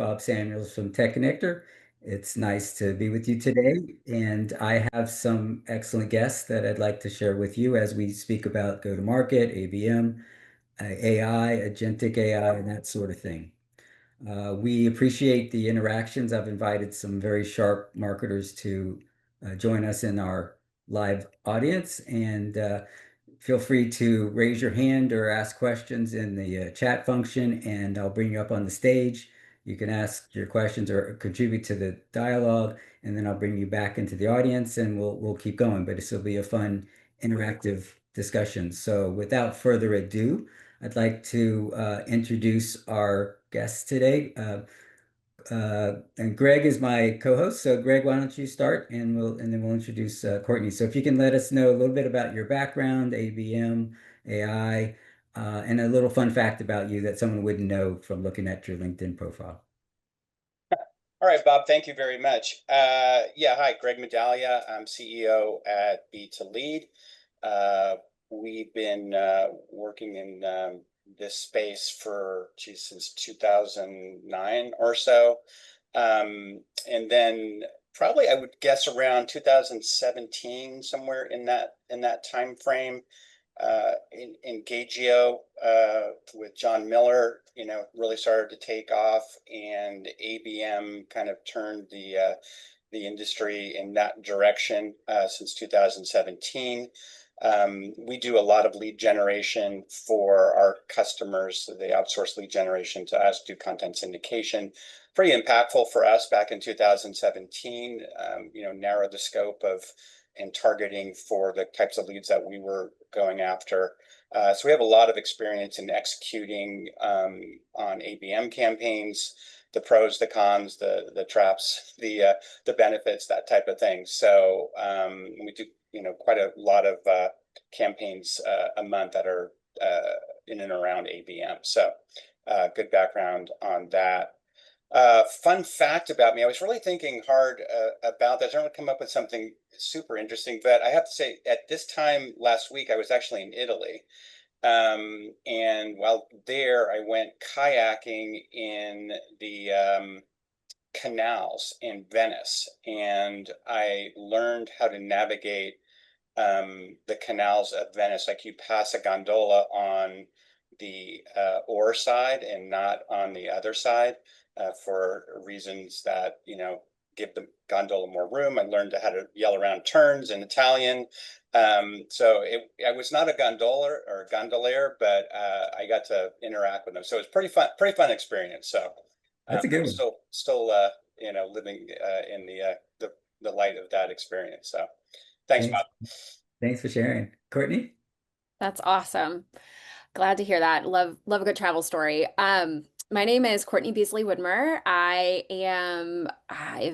Bob Samuels from Tech Connector. It's nice to be with you today, and I have some excellent guests that I'd like to share with you as we speak about go-to-market, ABM, AI, agentic AI, and that sort of thing. We appreciate the interactions. I've invited some very sharp marketers to join us in our live audience, and feel free to raise your hand or ask questions in the chat function, and I'll bring you up on the stage. You can ask your questions or contribute to the dialogue, and then I'll bring you back into the audience, and we'll keep going. But this will be a fun, interactive discussion. So, without further ado, I'd like to introduce our guest today. And Greg is my co-host. So Greg, why don't you start and then we'll introduce Courtney. So if you can let us know a little bit about your background, ABM, AI, and a little fun fact about you that someone wouldn't know from looking at your LinkedIn profile. All right, Bob, thank you very much. Yeah, hi, Greg Medaglia. I'm CEO at B2Lead. We've been working in this space for, since 2009 or so. And then probably I would guess around 2017, somewhere in that time frame. In Gageo with John Miller, really started to take off, and ABM kind of turned the industry in that direction since 2017. We do a lot of lead generation for our customers. So they outsource lead generation to us, do content syndication. Pretty impactful for us back in 2017, narrowed the scope of and targeting for the types of leads that we were going after. So we have a lot of experience in executing on ABM campaigns, the pros, the cons, the traps, the benefits, that type of thing. So we do quite a lot of campaigns a month that are in and around ABM. So good background on that. Fun fact about me, I was really thinking hard about that. I trying to come up with something super interesting, but I have to say at this time last week, I was actually in Italy. And while there, I went kayaking in the canals in Venice, and I learned how to navigate the canals of Venice. Like, you pass a gondola on the oar side and not on the other side. For reasons that, give the gondola more room. I learned how to yell around turns in Italian. So I was not a gondola or gondolier, but I got to interact with them. So it was pretty fun experience. So That's a good one. still living in the light of that experience. So thanks, Thanks. Bob. Thanks for sharing. Courtney? That's awesome. Glad to hear that. Love a good travel story. My name is Courtney Beasley Widmer. I've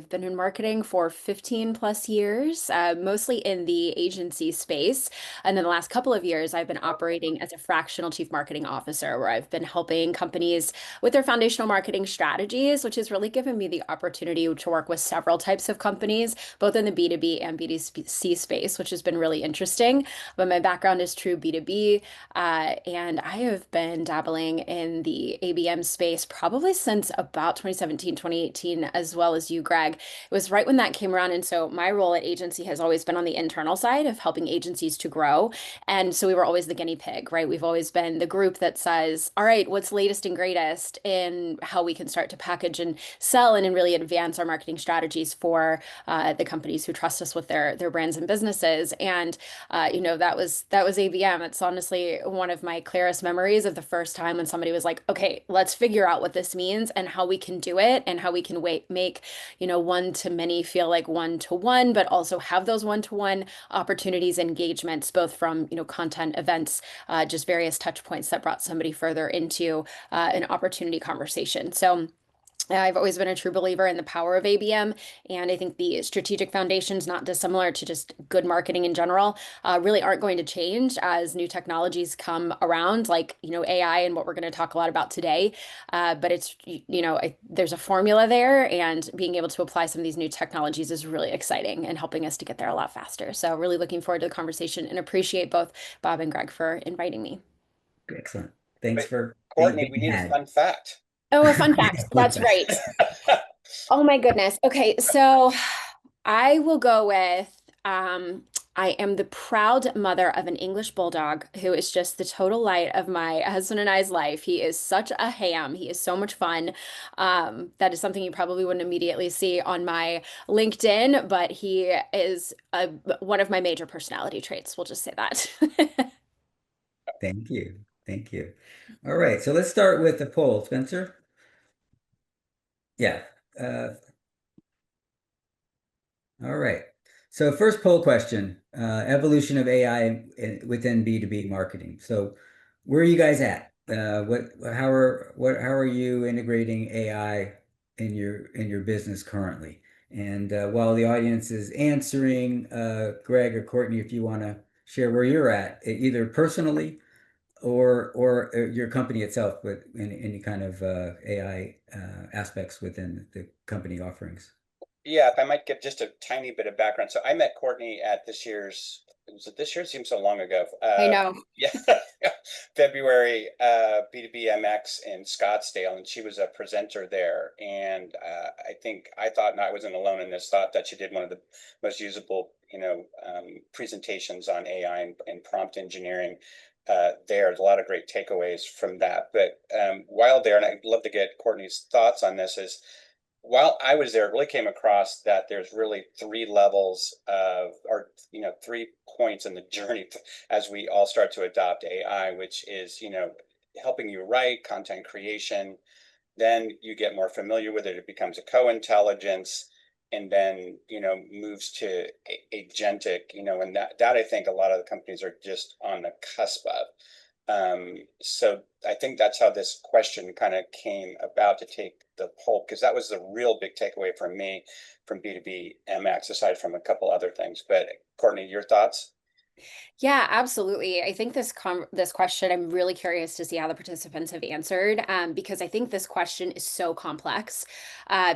been in marketing for 15 plus years, mostly in the agency space. And then the last couple of years, I've been operating as a fractional chief marketing officer, where I've been helping companies with their foundational marketing strategies, which has really given me the opportunity to work with several types of companies, both in the B2B and B2C space, which has been really interesting. But my background is true B2B. And I have been dabbling in the ABM space probably since about 2017, 2018, as well as you, Greg. It was right when that came around. And so my role at agency has always been on the internal side of helping agencies to grow. And so we were always the guinea pig, right? We've always been the group that says, all right, what's latest and greatest in how we can start to package and sell and really advance our marketing strategies for the companies who trust us with their brands and businesses. And that was ABM. It's honestly one of my clearest memories of the first time when somebody was like, okay, let's figure out what this means and how we can do it and how we can make one to many feel like one to one, but also have those one to one opportunities, engagements, both from content, events, just various touch points that brought somebody further into an opportunity conversation. So I've always been a true believer in the power of ABM, and I think the strategic foundations, not dissimilar to just good marketing in general, really aren't going to change as new technologies come around, like AI and what we're going to talk a lot about today. But it's there's a formula there, and being able to apply some of these new technologies is really exciting and helping us to get there a lot faster. So really looking forward to the conversation and appreciate both Bob and Greg for inviting me. Excellent. Thanks Wait, for Courtney, we being need a had. fun fact. Oh, a fun fact. Fun That's fact. right. Oh my goodness. Okay, so I will go with I am the proud mother of an English bulldog who is just the total light of my husband and I's life. He is such a ham. He is so much fun. That is something you probably wouldn't immediately see on my LinkedIn, but he is one of my major personality traits. We'll just say that. Thank you. Thank you. All right, so let's start with the poll. Spencer? Yeah. Uh, all right. So first poll question, evolution of AI within B2B marketing. So where are you guys at? How are you integrating AI in your business currently? And while the audience is answering, Greg or Courtney, if you want to share where you're at, either personally or your company itself with any kind of AI aspects within the company offerings. Yeah, if I might give just a tiny bit of background. So I met Courtney at this year's, was it this year? It seems so long ago. I know. Yeah, February, B2B MX in Scottsdale, and she was a presenter there. And I thought, and I wasn't alone in this, thought that she did one of the most usable, presentations on AI and prompt engineering. There's a lot of great takeaways from that. But while there, and I'd love to get Courtney's thoughts on this, is while I was there, it really came across that there's really three levels of, or, 3 points in the journey as we all start to adopt AI, which is, helping you write content creation. Then you get more familiar with it. It becomes a co-intelligence, and then, moves to agentic, and that I think a lot of the companies are just on the cusp of. So I think that's how this question kind of came about to take the poll, because that was the real big takeaway for me from B2B MX, aside from a couple other things. But Courtney, your thoughts? Yeah, absolutely. I think this question, I'm really curious to see how the participants have answered, because I think this question is so complex,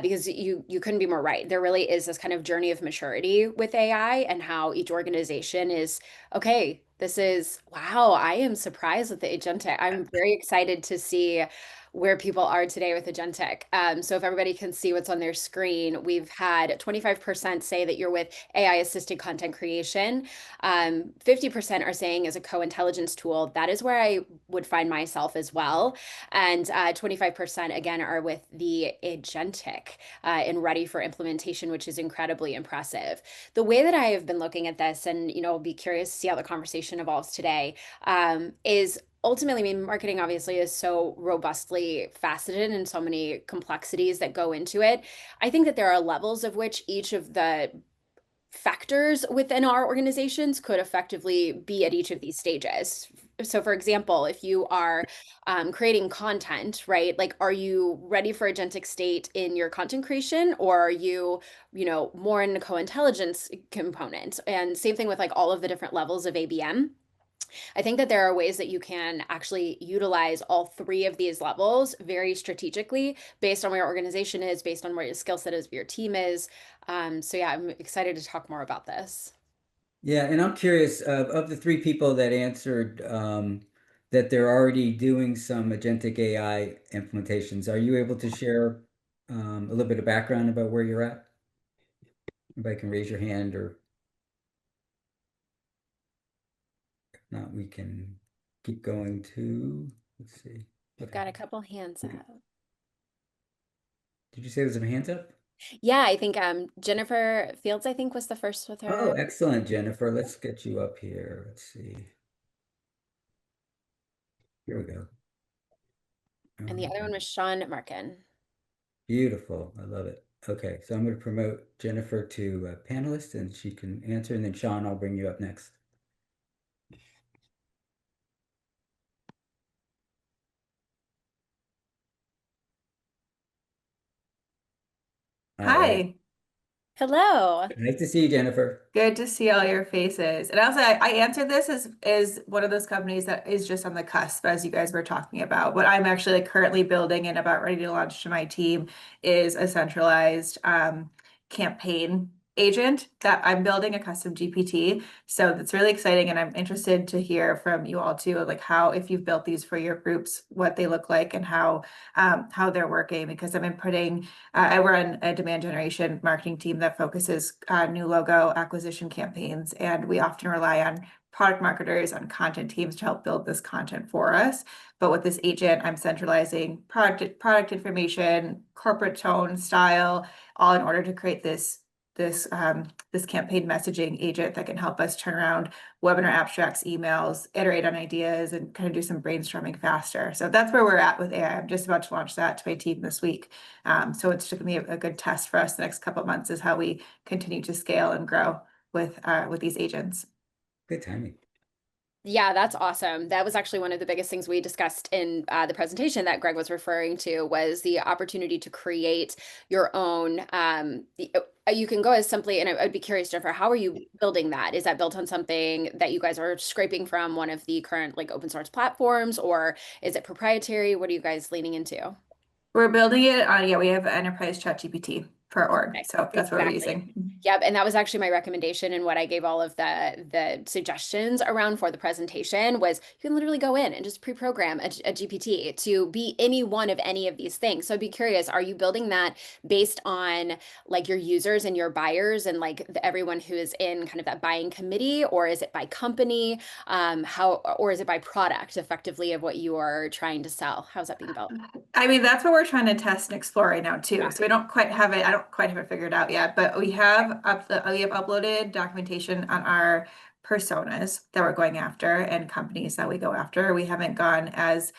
because you couldn't be more right. There really is this kind of journey of maturity with AI and how each organization is, okay, this is, wow, I am surprised with the agentic. I'm very excited to see where people are today with agentic. So if everybody can see what's on their screen, we've had 25% say that you're with AI assisted content creation. 50% are saying as a co-intelligence tool. That is where I would find myself as well. And 25% again are with the agentic and ready for implementation, which is incredibly impressive. The way that I have been looking at this, and I'll be curious to see how the conversation evolves today, is ultimately, I mean, marketing obviously is so robustly faceted and so many complexities that go into it. I think that there are levels of which each of the factors within our organizations could effectively be at each of these stages. So, for example, if you are creating content, right? Like, are you ready for agentic state in your content creation, or are you, more in the co-intelligence component? And same thing with like all of the different levels of ABM. I think that there are ways that you can actually utilize all three of these levels very strategically based on where your organization is, based on where your skill set is, where your team is. So yeah, I'm excited to talk more about this. Yeah, and I'm curious of the three people that answered that they're already doing some agentic AI implementations. Are you able to share a little bit of background about where you're at? Anybody can raise your hand, or if not, we can keep going to, let's see. We've Okay. got a couple hands up. Did you say there's some hands up? Yeah, I think Jennifer Fields, I think, was the first with Oh, her. excellent, Jennifer. Let's get you up here. Let's see. Here we go. And the other one Um, was Sean Markin. Beautiful. I love it. Okay, so I'm going to promote Jennifer to panelist and she can answer. And then Sean, I'll bring you up next. All right. Hi, Hello. Nice to see you, Jennifer. good to see all your faces. And also, I answered this as one of those companies that is just on the cusp, as you guys were talking about. What I'm actually like currently building and about ready to launch to my team is a centralized campaign agent that I'm building a custom GPT. So that's really exciting. And I'm interested to hear from you all too, like how, if you've built these for your groups, what they look like and how they're working, because I've been putting, I run a demand generation marketing team that focuses on new logo acquisition campaigns. And we often rely on product marketers on content teams to help build this content for us. But with this agent, I'm centralizing product information, corporate tone, style, all in order to create this campaign messaging agent that can help us turn around webinar abstracts, emails, iterate on ideas, and kind of do some brainstorming faster. So that's where we're at with AI. I'm just about to launch that to my team this week. So it's going to be a good test for us the next couple of months is how we continue to scale and grow with these agents. Good timing. Yeah, that's awesome. That was actually one of the biggest things we discussed in the presentation that Greg was referring to was the opportunity to create your own. You can go as simply, and I'd be curious, Jennifer, how are you building that? Is that built on something that you guys are scraping from one of the current like open source platforms, or is it proprietary? What are you guys leaning into? We're building it on, yeah, we have enterprise chat GPT for our org. Okay, So that's what we're exactly. using. Yep, and that was actually my recommendation and what I gave all of the suggestions around for the presentation was you can literally go in and just pre-program a GPT to be any one of any of these things. So I'd be curious, are you building that based on like your users and your buyers and like everyone who is in kind of that buying committee, or is it by company? Or is it by product effectively of what you are trying to sell? How's that being built? I mean, that's what we're trying to test and explore right now too. Yeah. So we don't quite have it, I don't quite have it figured out yet, but we have uploaded documentation on our personas that we're going after and companies that we go after. We haven't gone as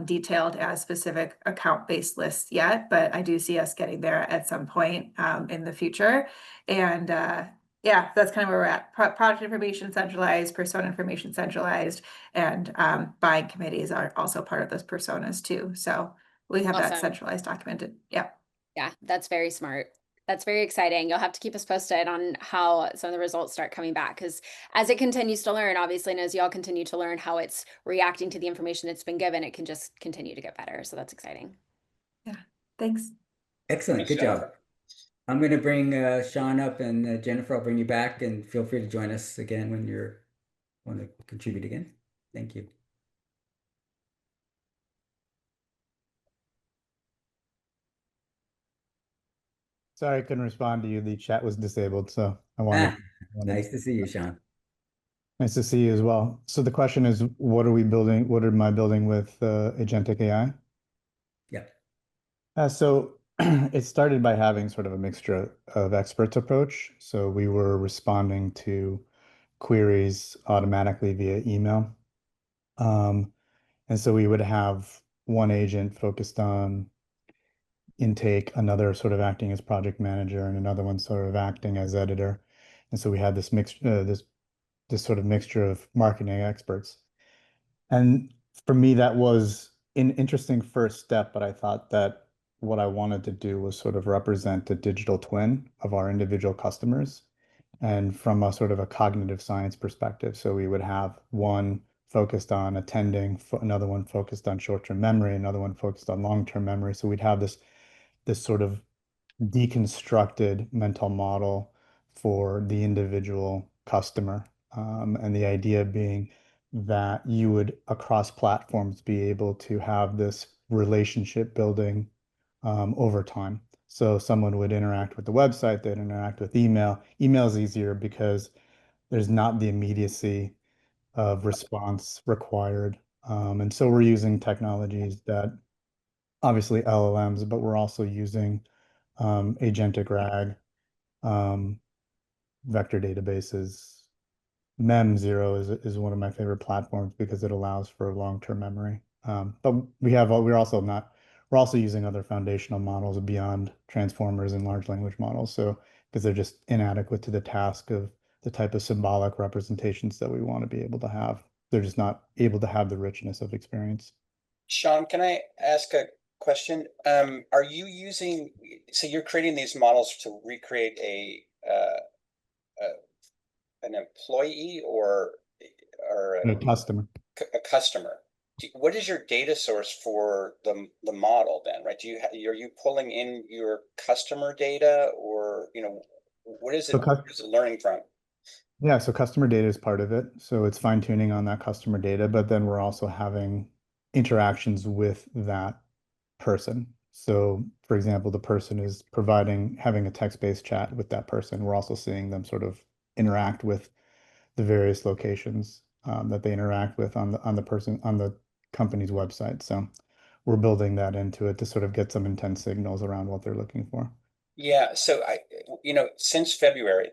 detailed as specific account-based lists yet, but I do see us getting there at some point in the future. And yeah, that's kind of where we're at. Product information centralized, persona information centralized, and buying committees are also part of those personas too. So we have that Awesome. centralized documented. Yeah. Yeah, that's very smart. That's very exciting. You'll have to keep us posted on how some of the results start coming back because as it continues to learn, obviously, and as y'all continue to learn how it's reacting to the information it's been given, it can just continue to get better. So that's exciting. Yeah. Thanks. Excellent. Thanks, Good job. Jennifer. I'm going to bring Sean up and Jennifer, I'll bring you back and feel free to join us again when you want to contribute again. Thank you. Sorry, I couldn't respond to you. The chat was disabled, so I wanted. Nice to see you, Sean. Nice to see you as well. So the question is, what are we building? What am I building with Agentic AI? Yeah. So it started by having sort of a mixture of experts approach. So we were responding to queries automatically via email. And so we would have one agent focused on intake, another sort of acting as project manager, and another one sort of acting as editor. And so we had this this sort of mixture of marketing experts. And for me, that was an interesting first step, but I thought that what I wanted to do was sort of represent a digital twin of our individual customers and from a sort of a cognitive science perspective. So we would have one focused on attending, another one focused on short-term memory, another one focused on long-term memory. So we'd have this sort of deconstructed mental model for the individual customer. And the idea being that you would, across platforms, be able to have this relationship building over time. So someone would interact with the website, they'd interact with email. Email is easier because there's not the immediacy of response required. And so we're using technologies that obviously LLMs, but we're also using agentic RAG, um, vector databases. Mem0 is one of my favorite platforms because it allows for long-term memory. But we're also using other foundational models beyond transformers and large language models. So because they're just inadequate to the task of the type of symbolic representations that we want to be able to have. They're just not able to have the richness of experience. Sean, can I ask a question? Are you using, so you're creating these models to recreate an employee or A customer. a customer? What is your data source for the model then, right? Are you pulling in your customer data or, What is So, it, what is it learning from? yeah, so customer data is part of it. So it's fine tuning on that customer data, but then we're also having interactions with that person. So, for example, the person is having a text-based chat with that person. We're also seeing them sort of interact with the various locations that they interact with on the company's website. So we're building that into it to sort of get some intense signals around what they're looking for. Yeah, so since February,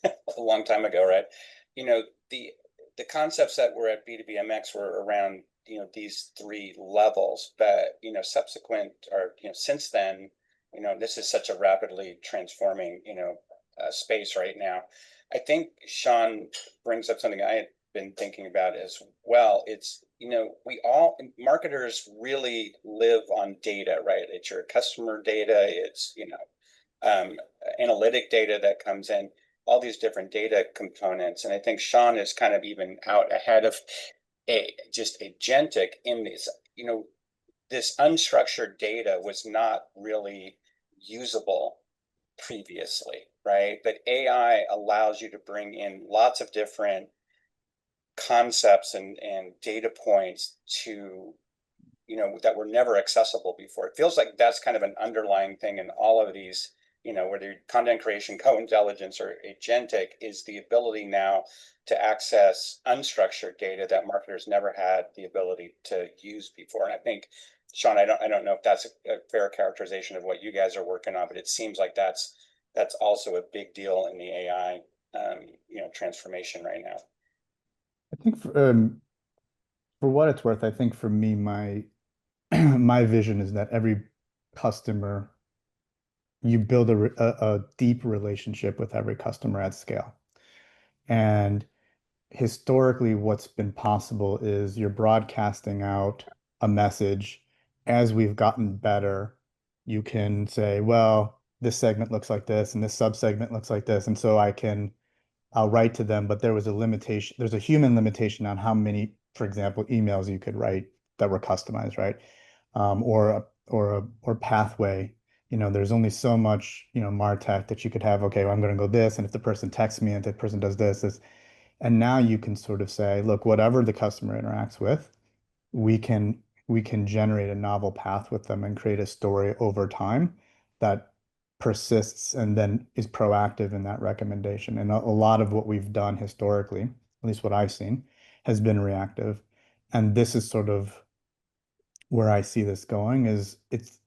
a long time ago, right? You know, the the concepts that were at B2BMX were around, these three levels, but subsequent or since then, this is such a rapidly transforming, space right now. I think Sean brings up something I had been thinking about as well. It's, we all marketers really live on data, right? It's your customer data, it's, um, analytic data that comes in, all these different data components. And I think Sean is kind of even out ahead of just agentic in this, this unstructured data was not really usable previously, right? But AI allows you to bring in lots of different concepts and data points to that were never accessible before. It feels like that's kind of an underlying thing in all of these, whether content creation, co-intelligence, or agentic, is the ability now to access unstructured data that marketers never had the ability to use before. And I think, Sean, I don't know if that's a fair characterization of what you guys are working on, but it seems like that's also a big deal in the AI transformation right now. I think for what it's worth, I think for me, my vision is that every customer, you build a deep relationship with every customer at scale. And historically, what's been possible is you're broadcasting out a message. As we've gotten better, you can say, well, this segment looks like this, and this subsegment looks like this. And so I'll write to them, but there was a limitation. There's a human limitation on how many, for example, emails you could write that were customized, right? Or pathway. There's only so much, MarTech that you could have. Okay, well, I'm going to go this, and if the person texts me and the person does this, and now you can sort of say, look, whatever the customer interacts with, we can we can generate a novel path with them and create a story over time that persists and then is proactive in that recommendation. And a lot of what we've done historically, at least what I've seen, has been reactive. And this is sort of where I see this going is it's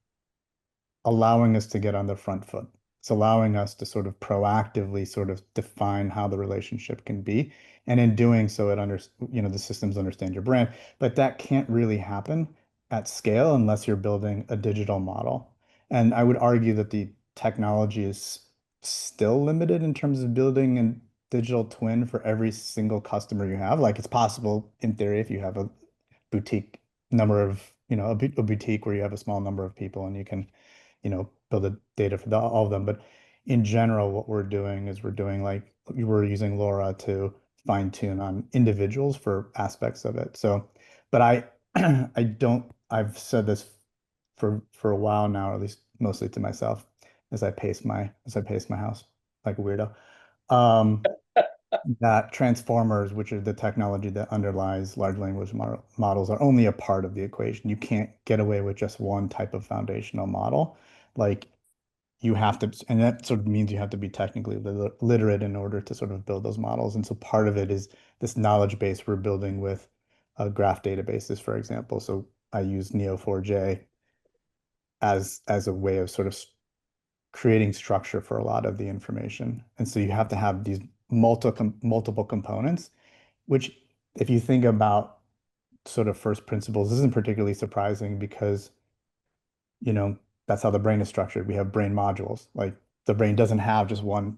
allowing us to get on the front foot. It's allowing us to sort of proactively sort of define how the relationship can be. And in doing so, the systems understand your brand. But that can't really happen at scale unless you're building a digital model. And I would argue that the technology is still limited in terms of building a digital twin for every single customer you have. Like it's possible in theory if you have a boutique number of, a boutique where you have a small number of people and you can build the data for all of them. But in general, what we're doing is we're using LoRa to fine tune on individuals for aspects of it. So, but I've said this for a while now, or at least mostly to myself, as I pace my house like a weirdo. Um, that transformers, which are the technology that underlies large language models, are only a part of the equation. You can't get away with just one type of foundational model. Like you have to, and that sort of means you have to be technically literate in order to sort of build those models. And so part of it is this knowledge base we're building with graph databases, for example. So I use Neo4j as a way of sort of creating structure for a lot of the information. And so you have to have these multiple components, which if you think about sort of first principles, isn't particularly surprising because, you know, that's how the brain is structured. We have brain modules. Like the brain doesn't have just one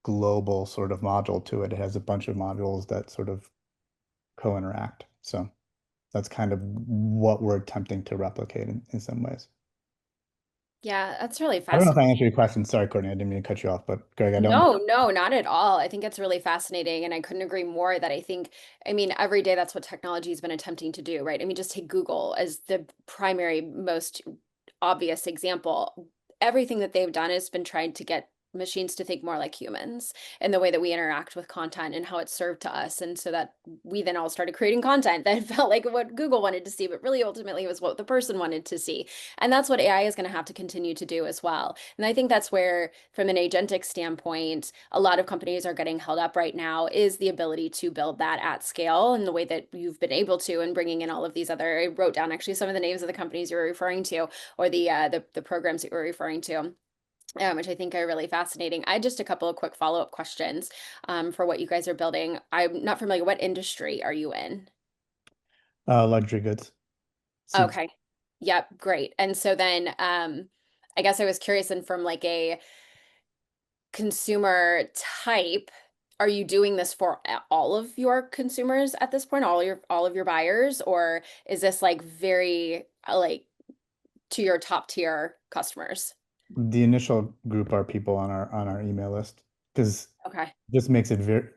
global sort of module to it. It has a bunch of modules that sort of co-interact. So that's kind of what we're attempting to replicate in some ways. Yeah, that's really I don't know if I fascinating. answered your question. Sorry, Courtney, I didn't mean to cut you off, but Greg, I don't. No, no, not at all. I think it's really fascinating. And I couldn't agree more that I mean, every day that's what technology has been attempting to do, right? I mean, just take Google as the primary, most obvious example. Everything that they've done has been trying to get machines to think more like humans in the way that we interact with content and how it's served to us. And so that we then all started creating content that felt like what Google wanted to see, but really ultimately was what the person wanted to see. And that's what AI is going to have to continue to do as well. And I think that's where, from an agentic standpoint, a lot of companies are getting held up right now is the ability to build that at scale in the way that you've been able to, and bringing in all of these other, I wrote down actually some of the names of the companies you were referring to, or the programs that you were referring to, which I think are really fascinating. I had just a couple of quick follow-up questions for what you guys are building. I'm not familiar. What industry are you in? Luxury goods. Suits. Okay. Yep, great. And so then I guess I was curious, and from like a consumer type, are you doing this for all of your consumers at this point, all of your buyers, or is this like very like to your top tier customers? The initial group are people on our email list because Okay. this makes it very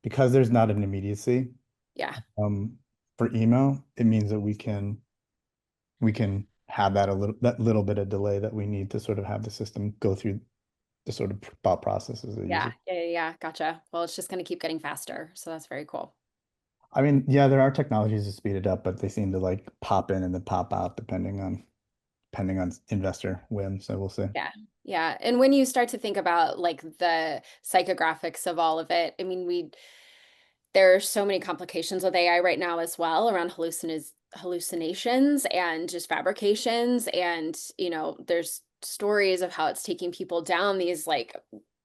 because there's not an immediacy Yeah. um for email, it means that we can have that little bit of delay that we need to sort of have the system go through the sort of thought process as a Yeah. user. Yeah. Gotcha. Well, it's just going to keep getting faster. So that's very cool. I mean, yeah, there are technologies to speed it up, but they seem to like pop in and then pop out depending on investor whim. So we'll see. Yeah. Yeah. And when you start to think about like the psychographics of all of it, I mean, there are so many complications with AI right now as well around hallucinations and just fabrications. And, there's stories of how it's taking people down these like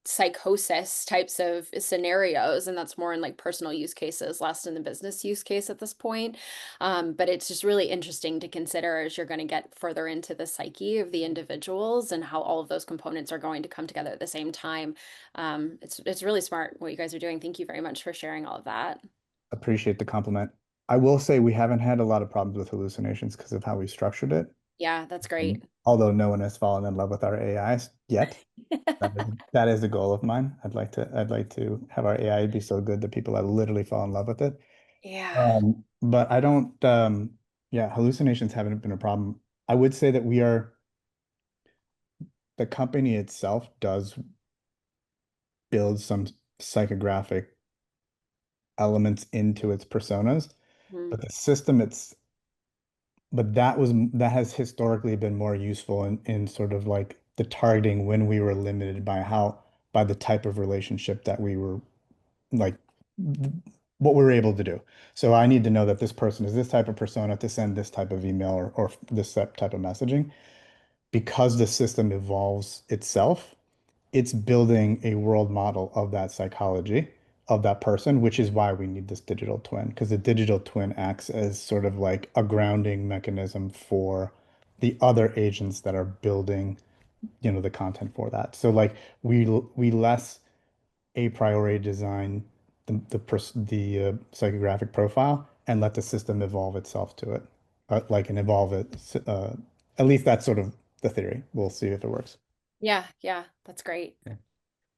psychosis types of scenarios. And that's more in like personal use cases, less in the business use case at this point. But it's just really interesting to consider as you're going to get further into the psyche of the individuals and how all of those components are going to come together at the same time. It's really smart what you guys are doing. Thank you very much for sharing all of that. Appreciate the compliment. I will say we haven't had a lot of problems with hallucinations because of how we structured it. Yeah, that's great. Although no one has fallen in love with our AIs yet. That is the goal of mine. I'd like to have our AI be so good that people that literally fall in love with it. Yeah. But I don't yeah, hallucinations haven't been a problem. I would say that the company itself does build some psychographic elements into its personas, Mhm. but the system it's but that has historically been more useful in sort of like the targeting when we were limited by the type of relationship that we were like what we're able to do. So I need to know that this person is this type of persona to send this type of email or this type of messaging. Because the system evolves itself, it's building a world model of that psychology of that person, which is why we need this digital twin, because the digital twin acts as sort of like a grounding mechanism for the other agents that are building, the content for that. So like we less a priori design the psychographic profile and let the system evolve itself to it, like and evolve it. At least that's sort of the theory. We'll see if it works. Yeah, yeah, that's great. Okay.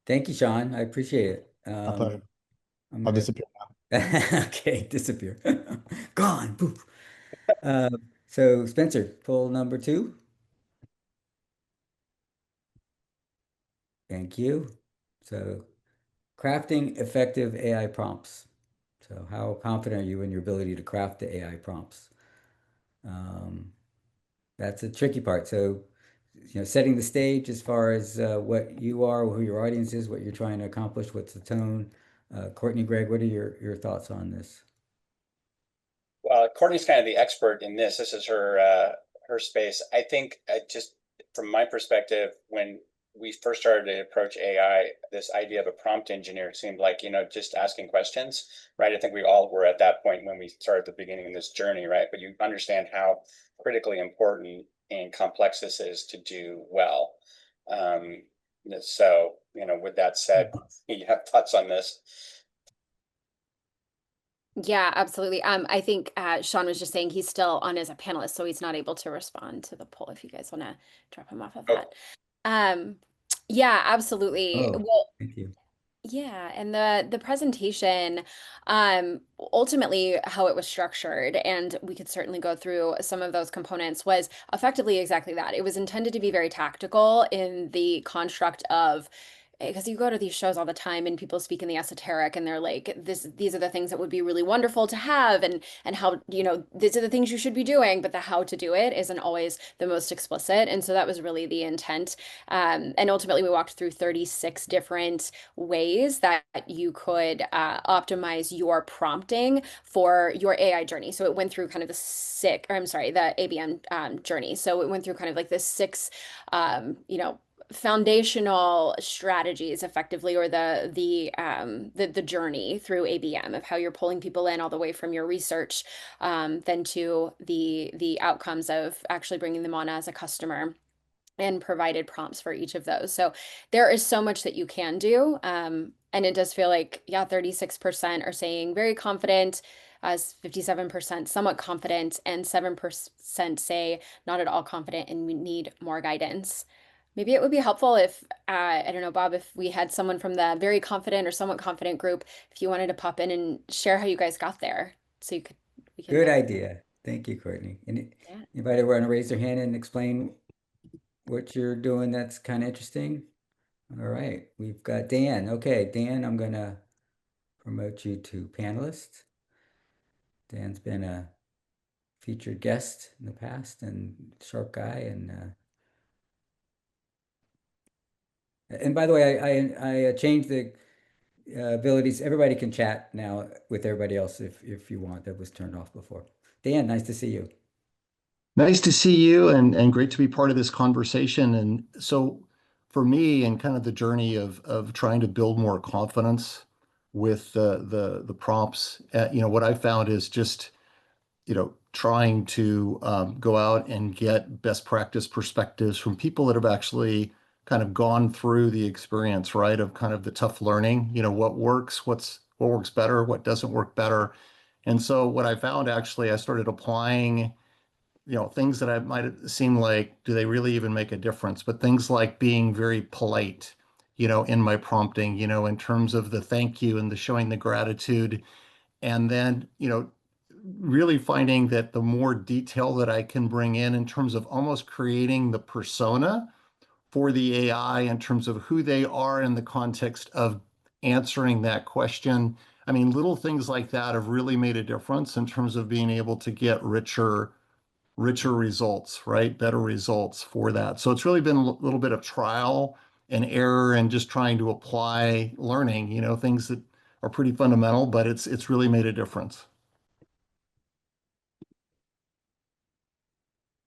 Thank you, Sean. I appreciate it. I'll tell you. I'm I'll gonna disappear. okay, disappear. Gone. Poof. Uh, so Spencer, pull number two. Thank you. So crafting effective AI prompts. So how confident are you in your ability to craft the AI prompts? Um, that's a tricky part. So, setting the stage as far as what you are, who your audience is, what you're trying to accomplish, what's the tone. Courtney, Greg, what are your thoughts on this? Well, Courtney's kind of the expert in this. This is her space. I think just from my perspective, when we first started to approach AI, this idea of a prompt engineer seemed like, just asking questions, right? I think we all were at that point when we started the beginning of this journey, right? But you understand how critically important and complex this is to do well. Um, so, with that said, you have thoughts on this? Yeah, absolutely. I think Sean was just saying he's still on as a panelist, so he's not able to respond to the poll if you guys want to drop him off of Oh, that. Um, yeah, absolutely. Oh, Well, thank you. Yeah, and the presentation, ultimately how it was structured, and we could certainly go through some of those components, was effectively exactly that. It was intended to be very tactical in the construct of, because you go to these shows all the time and people speak in the esoteric and they're like, these are the things that would be really wonderful to have, and how, these are the things you should be doing, but the how to do it isn't always the most explicit. And so that was really the intent. And ultimately we walked through 36 different ways that you could optimize your prompting for your AI journey. So it went through kind of the ABM journey. So it went through kind of like this six, foundational strategies effectively, or the journey through ABM of how you're pulling people in all the way from your research, then to the outcomes of actually bringing them on as a customer, and provided prompts for each of those. So there is so much that you can do. And it does feel like, yeah, 36% are saying very confident, as 57% somewhat confident, and 7% say not at all confident and we need more guidance. Maybe it would be helpful if, I don't know, Bob, if we had someone from the very confident or somewhat confident group, if you wanted to pop in and share how you guys got there. So we can Good have, idea. Thank you, Courtney. And yeah. anybody want to raise their hand and explain what you're doing that's kind of interesting? All right, we've got Dan. Okay, Dan, I'm gonna promote you to panelist. Dan's been a featured guest in the past and sharp guy. And by the way, I changed the abilities. Everybody can chat now with everybody else if you want. That was turned off before. Dan, nice to see you. Nice to see you and great to be part of this conversation. And so for me and kind of the journey of trying to build more confidence with the prompts, what I found is just, trying to go out and get best practice perspectives from people that have actually kind of gone through the experience, right, of kind of the tough learning, what works, what works better, what doesn't work better. And so what I found actually, I started applying things that I might seem like, do they really even make a difference? But things like being very polite, in my prompting, in terms of the thank you and the showing the gratitude. And then, really finding that the more detail that I can bring in terms of almost creating the persona for the AI in terms of who they are in the context of answering that question. I mean, little things like that have really made a difference in terms of being able to get richer results, right? Better results for that. So it's really been a little bit of trial and error and just trying to apply learning, things that are pretty fundamental, but it's really made a difference.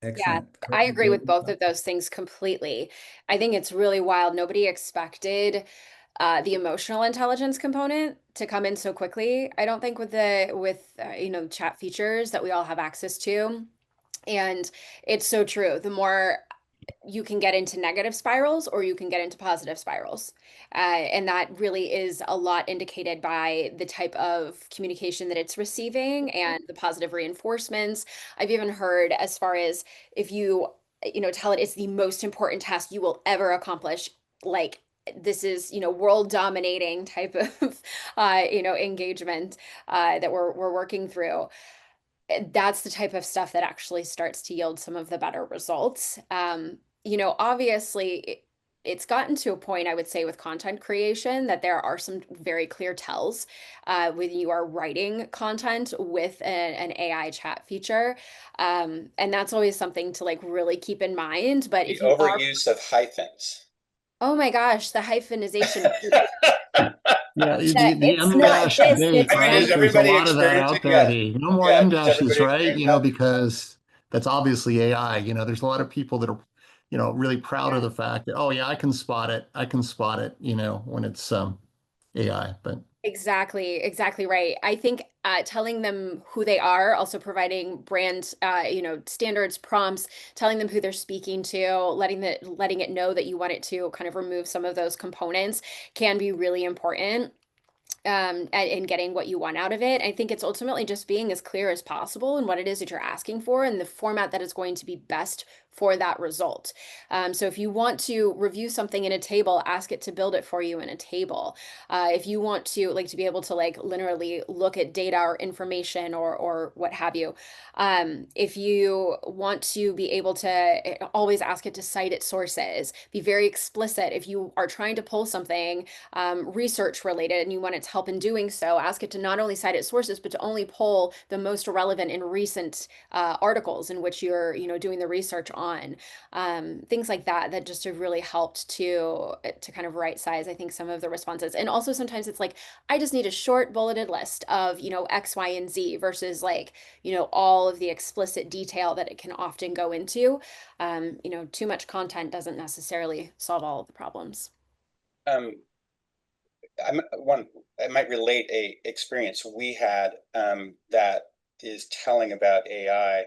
Yeah, Excellent. I Courtney, agree with good. both of those things completely. I think it's really wild. Nobody expected the emotional intelligence component to come in so quickly. I don't think with chat features that we all have access to. And it's so true. The more you can get into negative spirals or you can get into positive spirals. And that really is a lot indicated by the type of communication that it's receiving and the positive reinforcements. I've even heard, as far as, if you, tell it it's the most important task you will ever accomplish, like, this is, world dominating type of, engagement that we're working through. That's the type of stuff that actually starts to yield some of the better results. Obviously, it's gotten to a point, I would say, with content creation, that there are some very clear tells when you are writing content with an AI chat feature. And that's always something to like really keep in mind. But The if you are, overuse of hyphens. oh my gosh, the hyphenization, Yeah, the it's M not dash this, debate, it's I mean, not. is right? There's a everybody lot of that experiencing? out there. Yeah, No more yeah. M Does dashes, everybody right? experience that? Because that's obviously AI. There's a lot of people that are, really proud of Yeah. the fact that, oh yeah, I can spot it. I can spot it, when it's AI. But Exactly right. I think telling them who they are, also providing brand, standards, prompts, telling them who they're speaking to, letting it know that you want it to kind of remove some of those components can be really important. and getting what you want out of it. I think it's ultimately just being as clear as possible in what it is that you're asking for and the format that is going to be best for that result. So if you want to review something in a table, ask it to build it for you in a table. If you want to like to be able to like literally look at data or information or what have you. If you want to be able to always ask it to cite its sources, be very explicit. If you are trying to pull something research related and you want its help in doing so, ask it to not only cite its sources, but to only pull the most relevant and recent articles in which you're, doing the research on. Things like that, that just have really helped to kind of right size, I think, some of the responses. And also sometimes it's like, I just need a short bulleted list of, X, Y, and Z versus like, all of the explicit detail that it can often go into. Too much content doesn't necessarily solve all of the problems. Um, I might relate a experience we had that is telling about AI.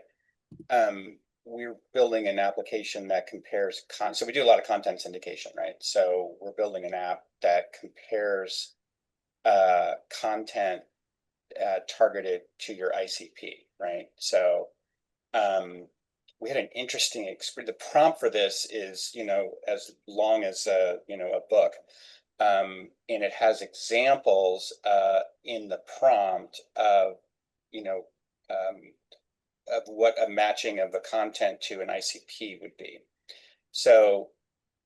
We're building an application that compares so we do a lot of content syndication, right? So we're building an app that compares content targeted to your ICP, right? So we had an interesting experience. The prompt for this is, as long as a book, and it has examples in the prompt of, you know, um, of what a matching of the content to an ICP would be. So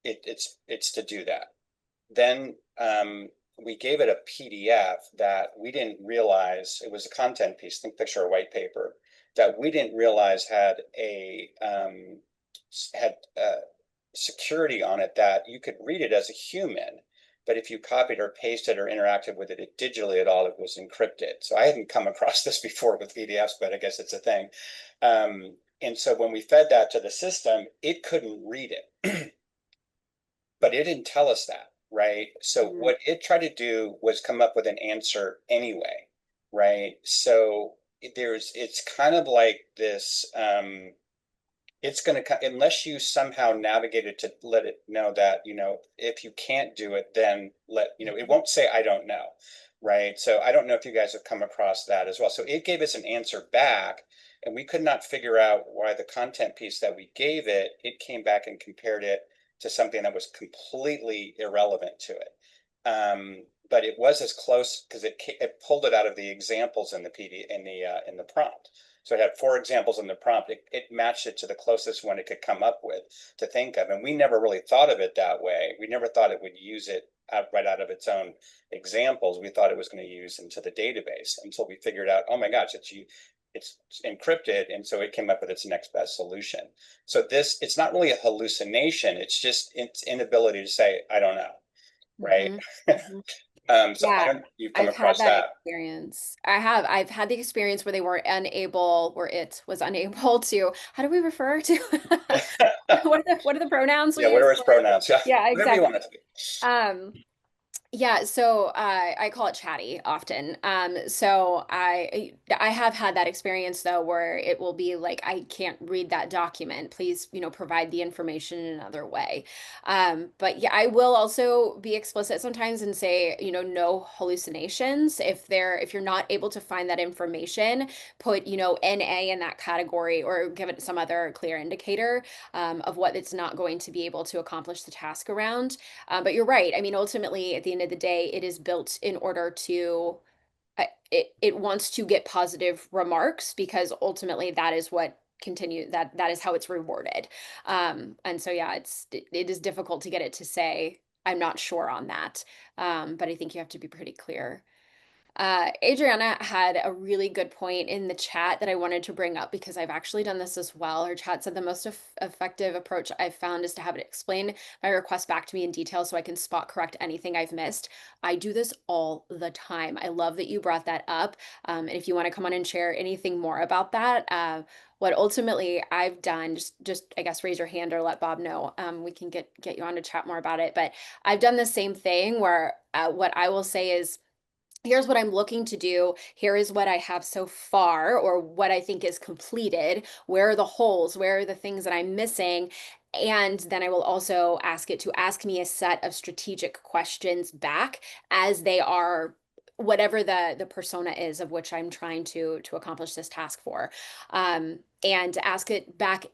it's to do that. Then we gave it a PDF that we didn't realize it was a content piece, think picture or white paper, that we didn't realize had security on it that you could read it as a human, but if you copied or pasted or interacted with it digitally at all, it was encrypted. So I hadn't come across this before with PDFs, but I guess it's a thing. And so when we fed that to the system, it couldn't read it, but it didn't tell us that, right? So what it tried to do was come up with an answer anyway, right? So it's kind of like this, it's going to, unless you somehow navigate it to let it know that, if you can't do it, then it won't say, I don't know. Right. So I don't know if you guys have come across that as well. So it gave us an answer back and we could not figure out why the content piece that we gave it, it came back and compared it to something that was completely irrelevant to it. But it was as close because it pulled it out of the examples in the in the prompt. So it had 4 examples in the prompt. It matched it to the closest one it could come up with to think of. And we never really thought of it that way. We never thought it would use it right out of its own examples. We thought it was going to use into the database until we figured out, oh my gosh, it's encrypted. And so it came up with its next best solution. So it's not really a hallucination. It's just its inability to say, I don't know. Right. So I Yeah, don't, you've come I've had across that that. experience. I've had the experience where where it was unable to, how do we refer to, what are the pronouns we Yeah, what use are its for it? pronouns? Yeah, Yeah, whatever you exactly. want it to be. Um, yeah, so I call it chatty often. So I have had that experience though where it will be like I can't read that document. Please, provide the information in another way. But yeah, I will also be explicit sometimes and say, no hallucinations. If you're not able to find that information, put, NA in that category or give it some other clear indicator of what it's not going to be able to accomplish the task around. But you're right. I mean, ultimately, at the end of the day, it is built in order to it wants to get positive remarks because ultimately that is what that is how it's rewarded. And so yeah, it is difficult to get it to say I'm not sure on that. But I think you have to be pretty clear. Adriana had a really good point in the chat that I wanted to bring up because I've actually done this as well. Her chat said the most effective approach I've found is to have it explain my request back to me in detail so I can spot correct anything I've missed. I do this all the time. I love that you brought that up. And if you want to come on and share anything more about that, what ultimately I've done, just I guess raise your hand or let Bob know. We can get you on to chat more about it. But I've done the same thing where what I will say is, here's what I'm looking to do. Here is what I have so far, or what I think is completed. Where are the holes? Where are the things that I'm missing? And then I will also ask it to ask me a set of strategic questions back as they are whatever the persona is of which I'm trying to accomplish this task for, and ask it back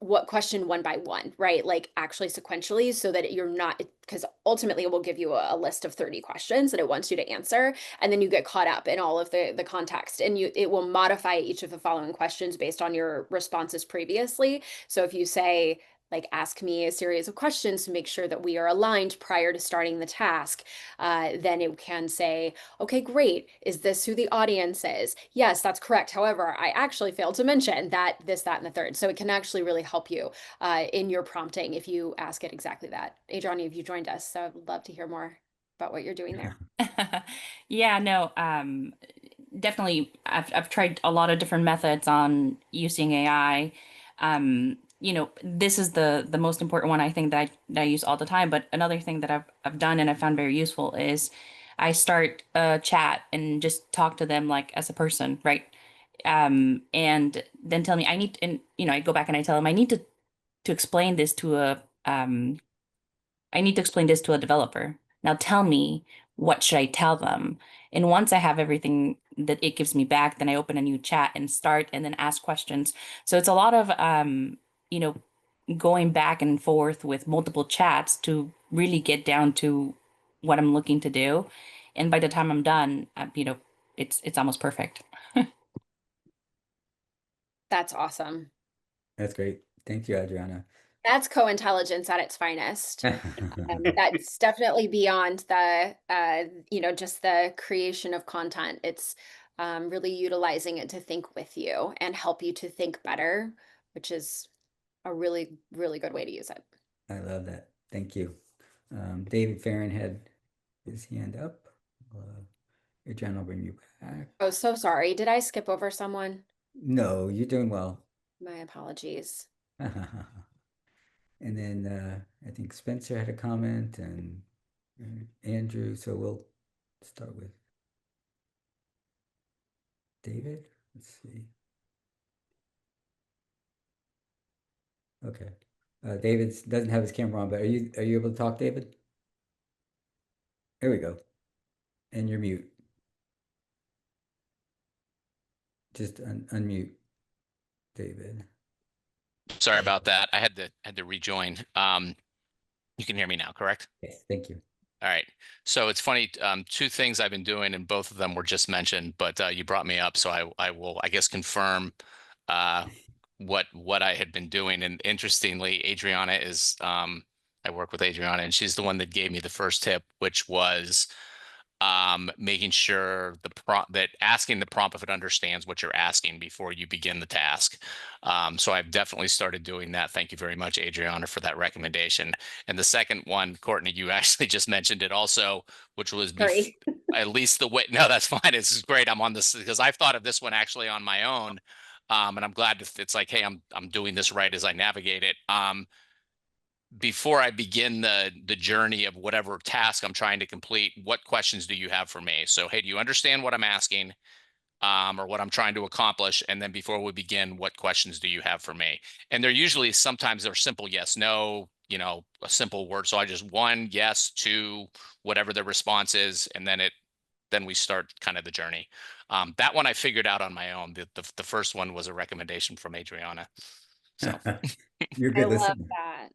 what question one by one, right? Like actually sequentially, so that you're not, because ultimately it will give you a list of 30 questions that it wants you to answer, and then you get caught up in all of the context, and it will modify each of the following questions based on your responses previously. So if you say, like, ask me a series of questions to make sure that we are aligned prior to starting the task, then it can say, okay, great. Is this who the audience is? Yes, that's correct. However, I actually failed to mention that, this, that, and the third. So it can actually really help you in your prompting if you ask it exactly that. Adriana, have you joined us? So I'd love to hear more about what you're doing there. Yeah, no, definitely. I've tried a lot of different methods on using AI. This is the most important one I think that I use all the time. But another thing that I've done and I found very useful is I start a chat and just talk to them like as a person, right? And then tell me I need, and I go back and I tell them I need to explain this to a I need to explain this to a developer. Now tell me, what should I tell them? And once I have everything that it gives me back, then I open a new chat and start and then ask questions. So it's a lot of you know, going back and forth with multiple chats to really get down to what I'm looking to do. And by the time I'm done, it's almost perfect. That's awesome. That's great. Thank you, Adriana. That's co-intelligence at its finest. That's definitely beyond the, just the creation of content. It's really utilizing it to think with you and help you to think better, which is a really, really good way to use it. I love that. Thank you. David Farron had his hand up. Adriana will bring you back. Oh, so sorry. Did I skip over someone? No, you're doing well. My apologies. And then I think Spencer had a comment and Andrew. So we'll start with David. Let's see. Okay. David doesn't have his camera on, but are you able to talk, David? There we go. And you're mute. Just unmute, David. Sorry about that. I had to rejoin. You can hear me now, correct? Yes, thank you. All right. So it's funny, two things I've been doing, and both of them were just mentioned, but you brought me up, so I will, I guess, confirm what I had been doing. And interestingly, Adriana is I work with Adriana, and she's the one that gave me the first tip, which was making sure that asking the prompt if it understands what you're asking before you begin the task. So I've definitely started doing that. Thank you very much, Adriana, for that recommendation. And the second one, Courtney, you actually just mentioned it also, which was Sorry. at least the way. No, that's fine. This is great. I'm on this because I've thought of this one actually on my own. And I'm glad it's like, hey, I'm doing this right as I navigate it. Before I begin the journey of whatever task I'm trying to complete, what questions do you have for me? So, hey, do you understand what I'm asking, or what I'm trying to accomplish? And then before we begin, what questions do you have for me? And they're usually, sometimes they're simple yes, no, a simple word. So I just one, yes, two, whatever the response is, and then we start kind of the journey. That one I figured out on my own. The first one was a recommendation from Adriana. So You're a I good love listener. that.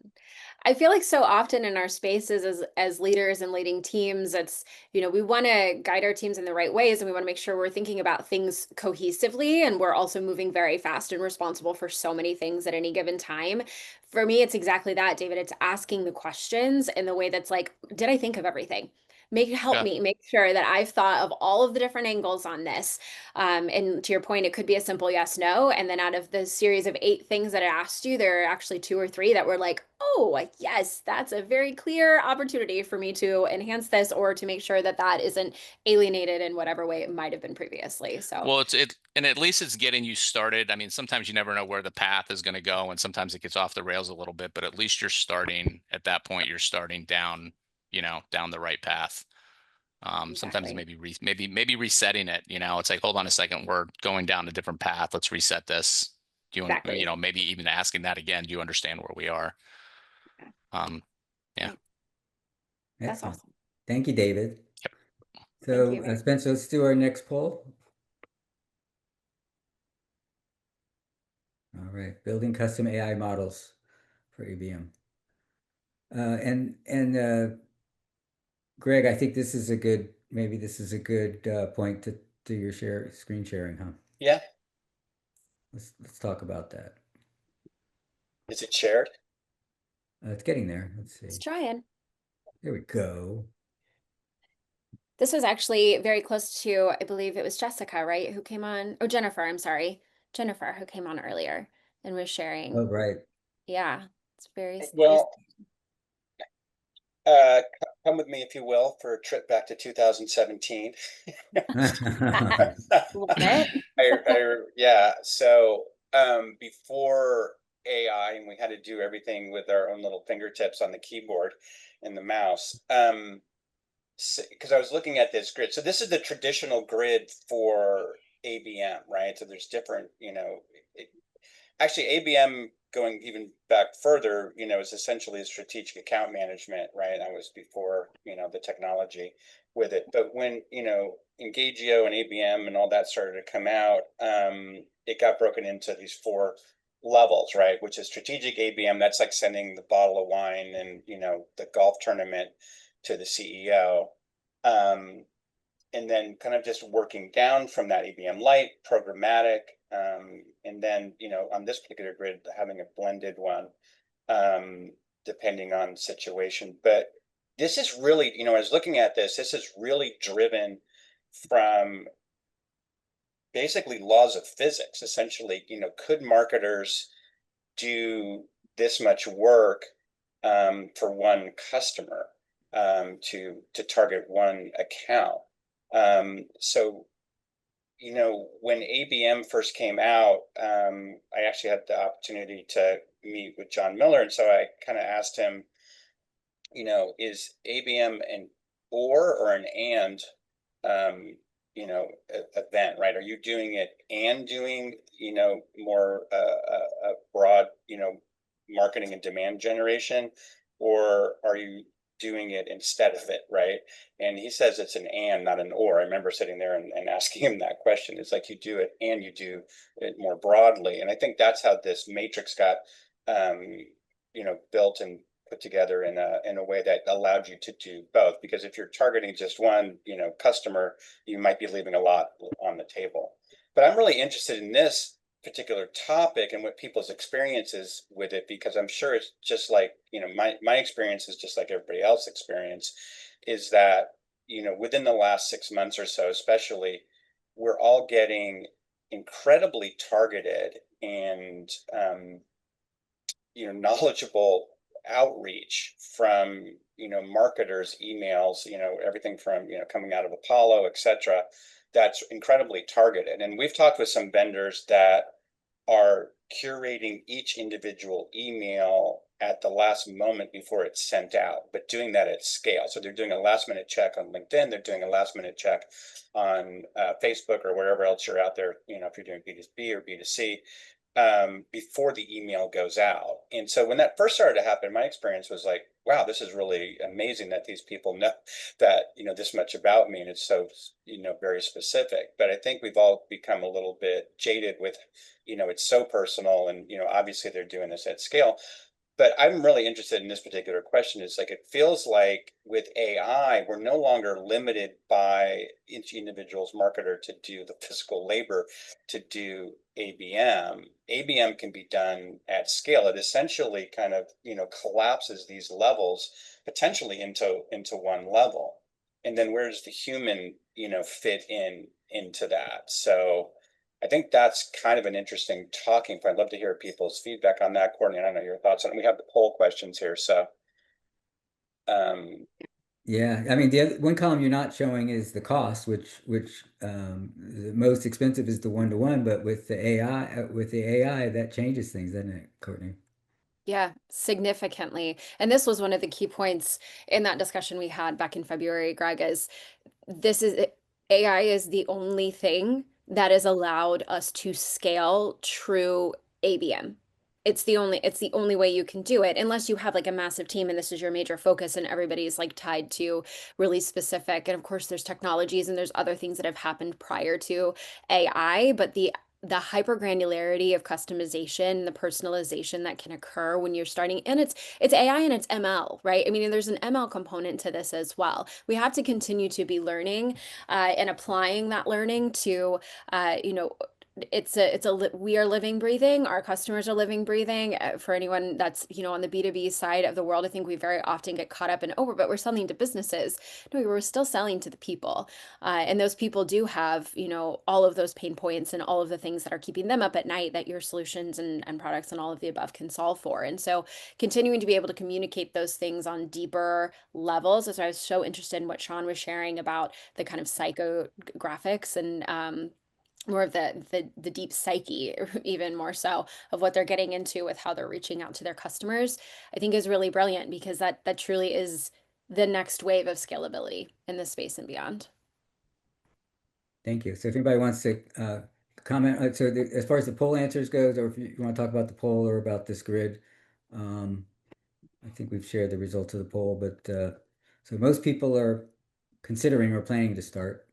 I feel like so often in our spaces as leaders and leading teams, it's, we want to guide our teams in the right ways, and we want to make sure we're thinking about things cohesively, and we're also moving very fast and responsible for so many things at any given time. For me, it's exactly that, David. It's asking the questions in the way that's like, did I think of everything? Help yeah. me make sure that I've thought of all of the different angles on this. And to your point, it could be a simple yes, no. And then out of the series of 8 things that I asked you, there are actually 2 or 3 that were like, oh, yes, that's a very clear opportunity for me to enhance this, or to make sure that that isn't alienated in whatever way it might have been previously. So Well, and at least it's getting you started. I mean, sometimes you never know where the path is going to go, and sometimes it gets off the rails a little bit, but at least you're starting at that point, you're starting down, down the right path. Sometimes exactly. maybe resetting it, it's like, hold on a second, we're going down a different path. Let's reset this. Do you want, Exactly. maybe even asking that again, do you understand where we are? Yeah. That's Excellent. awesome. Thank you, David. Yep. So, you. Spencer, let's do our next poll. All right, building custom AI models for ABM. And Greg, I think this is a good, maybe this is a good point to do your screen sharing, huh? Yeah. Let's talk about that. Is it shared? It's getting there. Let's It's see. trying. There we go. This was actually very close to, I believe it was Jessica, right? Who came on, oh, Jennifer, I'm sorry. Jennifer, who came on earlier and was sharing. Oh, right. Yeah, it's very, Well, come with me, if you will, for a trip back to 2017. love it. Yeah. So before AI, and we had to do everything with our own little fingertips on the keyboard and the mouse. Because I was looking at this grid. So this is the traditional grid for ABM, right? So there's different, actually ABM going even back further, is essentially a strategic account management, right? I was before, the technology with it. But when, Engagio and ABM and all that started to come out, it got broken into these four levels, right? Which is strategic ABM. That's like sending the bottle of wine and, the golf tournament to the CEO. And then kind of just working down from that ABM light, programmatic, and then, on this particular grid, having a blended one, depending on situation. But this is really, I was looking at this is really driven from basically laws of physics. Essentially, could marketers do this much work for one customer, to target one account? So, when ABM first came out, I actually had the opportunity to meet with John Miller. And so I kind of asked him, is ABM an or an and, event, right? Are you doing it and doing, more a broad, marketing and demand generation, or are you doing it instead of it, right? And he says it's an and, not an or. I remember sitting there and asking him that question. It's like you do it and you do it more broadly. And I think that's how this matrix got, built and put together in a way that allowed you to do both. Because if you're targeting just one, customer, you might be leaving a lot on the table. But I'm really interested in this particular topic and what people's experiences with it, because I'm sure it's just like, my experience is just like everybody else's experience, is that, within the last 6 months or so, especially, we're all getting incredibly targeted and, knowledgeable outreach from, marketers, emails, everything from, coming out of Apollo, etc. That's incredibly targeted. And we've talked with some vendors that are curating each individual email at the last moment before it's sent out, but doing that at scale. So they're doing a last minute check on LinkedIn, they're doing a last minute check on Facebook or wherever else you're out there, if you're doing B2B or B2C, before the email goes out. And so when that first started to happen, my experience was like, wow, this is really amazing that these people know that, this much about me. And it's so, very specific. But I think we've all become a little bit jaded with, it's so personal and, obviously they're doing this at scale. But I'm really interested in this particular question. Is like, it feels like with AI, we're no longer limited by each individual's marketer to do the physical labor to do ABM. ABM can be done at scale. It essentially kind of, collapses these levels potentially into one level. And then where does the human, fit into that? So I think that's kind of an interesting talking point. I'd love to hear people's feedback on that. Courtney, I don't know your thoughts on it. We have the poll questions here. So, um, Yeah, I mean, the other, one column you're not showing is the cost, which the most expensive is the one-to-one, but with the AI, that changes things, doesn't it, Courtney? Yeah, significantly. And this was one of the key points in that discussion we had back in February, Greg, is this is AI is the only thing that has allowed us to scale true ABM. it's the only way you can do it, unless you have like a massive team and this is your major focus and everybody's like tied to really specific. And of course there's technologies and there's other things that have happened prior to AI, but the hyper granularity of customization, the personalization that can occur when you're starting, and it's AI and it's ML, right? I mean, and there's an ML component to this as well. We have to continue to be learning and applying that learning to you know, we are living breathing, our customers are living breathing. For anyone that's, you know, on the B2B side of the world, I think we very often get caught up in, oh, but we're selling to businesses. No, we're still selling to the people, and those people do have, you know, all of those pain points and all of the things that are keeping them up at night that your solutions and products and all of the above can solve for. And so continuing to be able to communicate those things on deeper levels. That's why I was so interested in what Sean was sharing about the kind of psychographics and more of the deep psyche, even more so, of what they're getting into with how they're reaching out to their customers, I think is really brilliant, because that truly is the next wave of scalability in this space and beyond. Thank you. So if anybody wants to comment, as far as the poll answers goes, or if you want to talk about the poll or about this grid, I think we've shared the results of the poll, but so most people are considering or planning to start.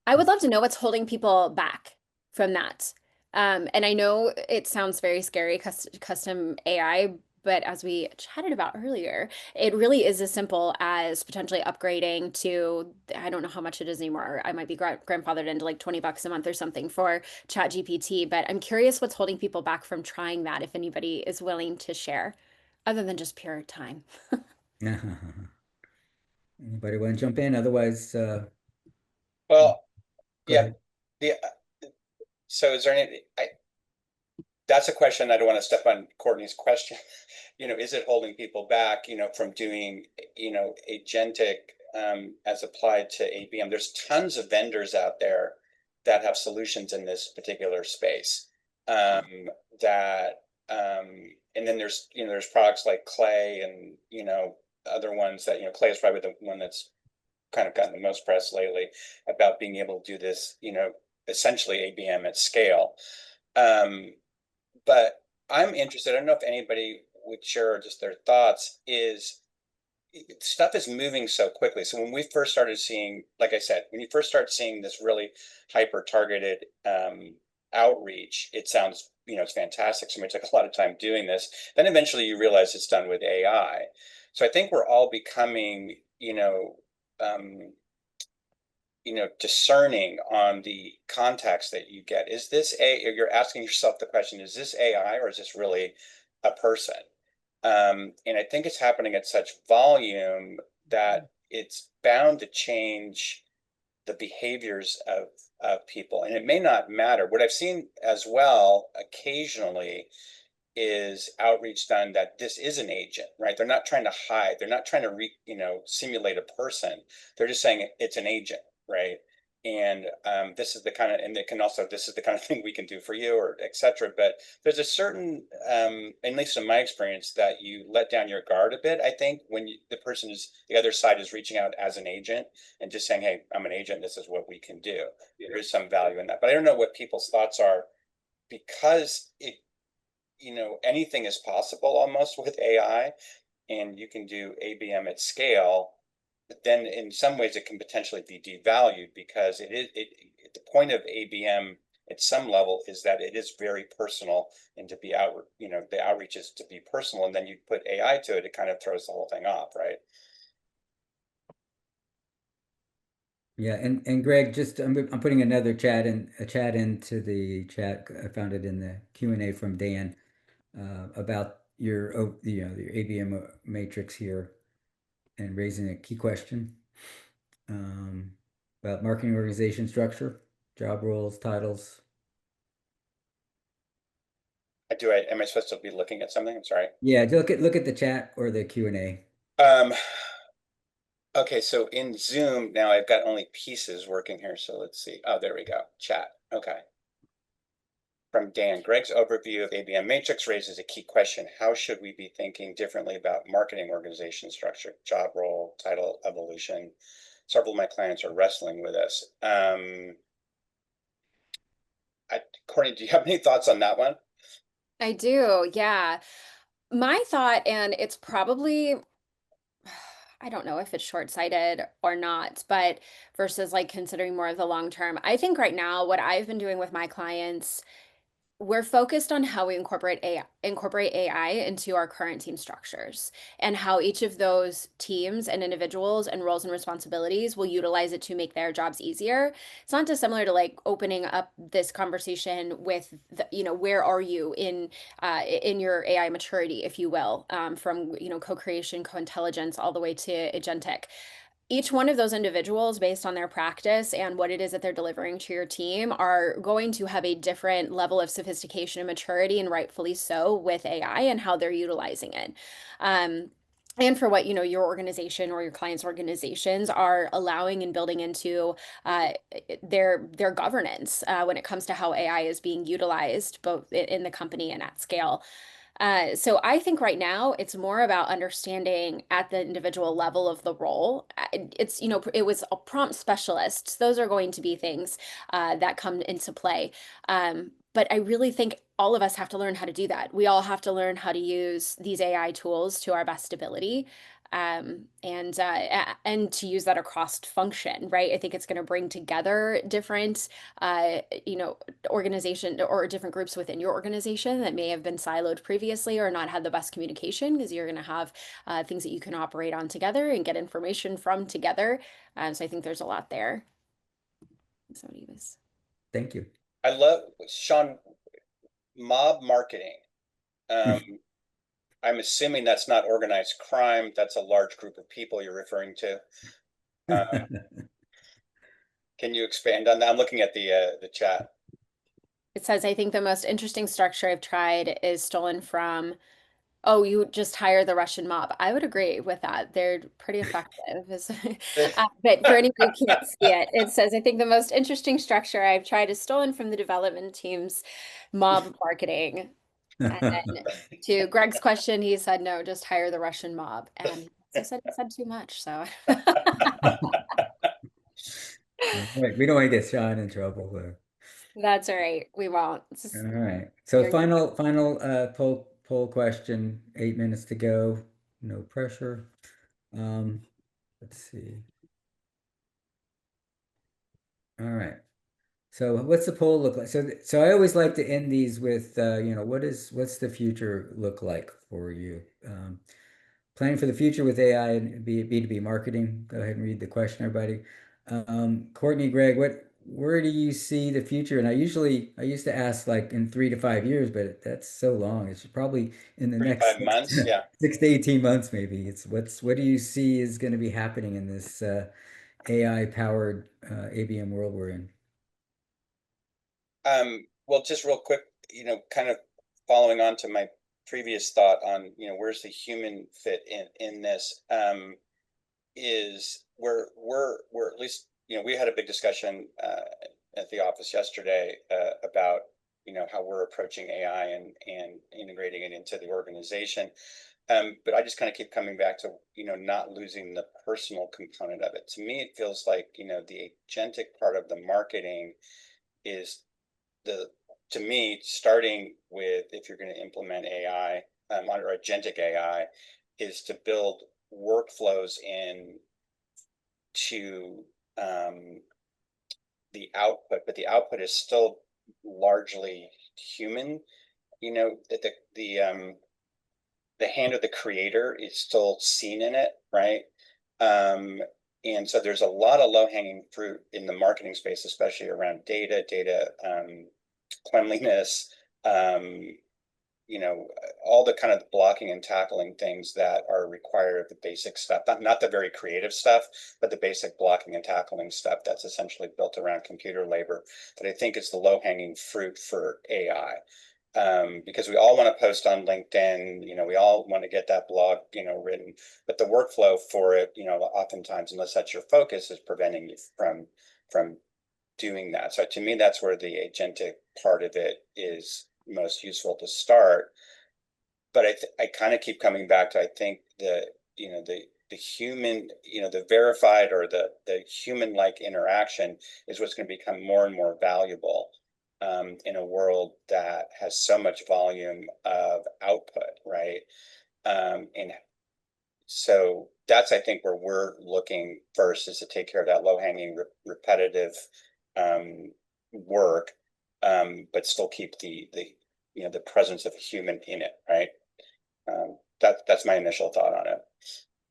I would love to know what's holding people back from that. And I know it sounds very scary, custom AI, but as we chatted about earlier, it really is as simple as potentially upgrading to, I don't know how much it is anymore. I might be grandfathered into like $20 a month or something for ChatGPT, but I'm curious what's holding people back from trying that, if anybody is willing to share, other than just pure time. Anybody want to jump in? Otherwise, Well, go yeah. ahead. The so is there any? That's a question. I don't want to step on Courtney's question. You know, is it holding people back? You know, from doing agentic as applied to ABM? There's tons of vendors out there that have solutions in this particular space. That and then there's products like Clay and other ones that Clay is probably the one that's kind of gotten the most press lately about being able to do this, essentially ABM at scale. But I'm interested, I don't know if anybody would share just their thoughts, is stuff is moving so quickly. So when we first started seeing, like I said, when you first start seeing this really hyper targeted outreach, it sounds, it's fantastic. So it took a lot of time doing this. Then eventually you realize it's done with AI. So I think we're all becoming, discerning on the context that you get. Is this you're asking yourself the question, is this AI or is this really a person? And I think it's happening at such volume that it's bound to change the behaviors of people. And it may not matter. What I've seen as well occasionally is outreach done that this is an agent, right? They're not trying to hide. They're not trying to simulate a person. They're just saying it's an agent, right? And this is the kind of, and they can also, this is the kind of thing we can do for you, or etc. But there's a certain, at least in my experience, that you let down your guard a bit. I think when the other side is reaching out as an agent and just saying, "Hey, I'm an agent. This is what we can do." There is some value in that, but I don't know what people's thoughts are, because anything is possible almost with AI, and you can do ABM at scale. But then in some ways it can potentially be devalued, because the point of ABM at some level is that it is very personal, and to be out, the outreach is to be personal, and then you put AI to it, it kind of throws the whole thing off, right? Yeah, and Greg, just I'm putting a chat into the chat. I found it in the Q&A from Dan about your ABM matrix here, and raising a key question about marketing organization structure, job roles, titles. Am I supposed to be looking at something? I'm sorry. Yeah, look at the chat or the Q&A. Okay, so in Zoom now I've got only pieces working here. So let's see. Oh, there we go. Chat. Okay. From Dan, Greg's overview of ABM Matrix raises a key question. How should we be thinking differently about marketing organization structure, job role, title evolution? Several of my clients are wrestling with this. Courtney, do you have any thoughts on that one? I do, yeah. My thought, and it's probably, I don't know if it's short-sighted or not, but versus like considering more of the long term. I think right now, what I've been doing with my clients, we're focused on how we incorporate AI into our current team structures and how each of those teams and individuals and roles and responsibilities will utilize it to make their jobs easier. It's not dissimilar to like opening up this conversation with the, where are you in your AI maturity, if you will, from co-creation, co-intelligence, all the way to agentic. Each one of those individuals, based on their practice and what it is that they're delivering to your team, are going to have a different level of sophistication and maturity, and rightfully so, with AI and how they're utilizing it. Um, and for what your organization or your clients' organizations are allowing and building into their governance when it comes to how AI is being utilized both in the company and at scale. So I think right now it's more about understanding at the individual level of the role. It's, it was a prompt specialists. Those are going to be things that come into play. But I really think all of us have to learn how to do that. We all have to learn how to use these AI tools to our best ability. And to use that across function, right? I think it's going to bring together different, organization or different groups within your organization that may have been siloed previously or not had the best communication, because you're going to have things that you can operate on together and get information from together. So I think there's a lot there. So he was. Thank you. I love, Sean, mob marketing. I'm assuming that's not organized crime. That's a large group of people you're referring to. Can you expand on that? I'm looking at the chat. It says, I think the most interesting structure I've tried is stolen from, oh, you just hire the Russian mob. I would agree with that. They're pretty effective. But for anybody who can't see it, it says, I think the most interesting structure I've tried is stolen from the development team's mob marketing. And then to Greg's question, he said, no, just hire the Russian mob. And he said too much. So Right. We don't want to get Sean in trouble though. that's all right. We won't. All right. So final poll question, 8 minutes to go. No pressure. Let's see. All right. So what's the poll look like? So I always like to end these with what's the future look like for you? Planning for the future with AI and B2B marketing. Go ahead and read the question, everybody. Courtney, Greg, where do you see the future? And I used to ask like in 3 to 5 years, but that's so long. It's probably in the 3 to next 5 months, yeah. 6 to 18 months, maybe. It's what do you see is going to be happening in this AI powered ABM world we're in? Well, just real quick, kind of following on to my previous thought on, where's the human fit in this, is we're at least, we had a big discussion at the office yesterday about, how we're approaching AI and integrating it into the organization. But I just kind of keep coming back to, not losing the personal component of it. To me, it feels like, the agentic part of the marketing is to me, starting with, if you're going to implement AI or agentic AI, is to build workflows in to the output, but the output is still largely human. The hand of the creator is still seen in it, right? And so there's a lot of low-hanging fruit in the marketing space, especially around data cleanliness, all the kind of blocking and tackling things that are required of the basic stuff, not the very creative stuff, but the basic blocking and tackling stuff that's essentially built around computer labor, that I think is the low-hanging fruit for AI. Because we all want to post on LinkedIn, we all want to get that blog, written, but the workflow for it, oftentimes, unless that's your focus, is preventing you from doing that. So to me, that's where the agentic part of it is most useful to start. But I kind of keep coming back to, I think the human, the verified or the human-like interaction is what's going to become more and more valuable. in a world that has so much volume of output, right? And so that's, I think, where we're looking first, is to take care of that low-hanging, repetitive work, but still keep the presence of a human in it, right? That's my initial thought on it.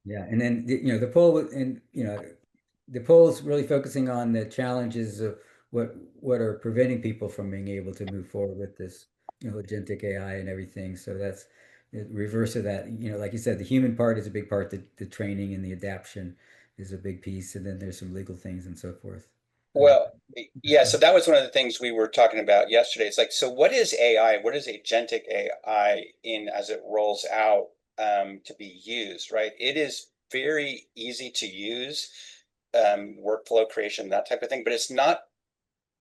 Yeah, and then the poll, and the poll is really focusing on the challenges of what are preventing people from being able to move forward with this, agentic AI and everything. So that's the reverse of that. Like you said, the human part is a big part. The training and the adaption is a big piece, and then there's some legal things and so forth. Well, yeah, so that was one of the things we were talking about yesterday. It's like, so what is AI? What is agentic AI in as it rolls out to be used, right? It is very easy to use, workflow creation, that type of thing, but it's not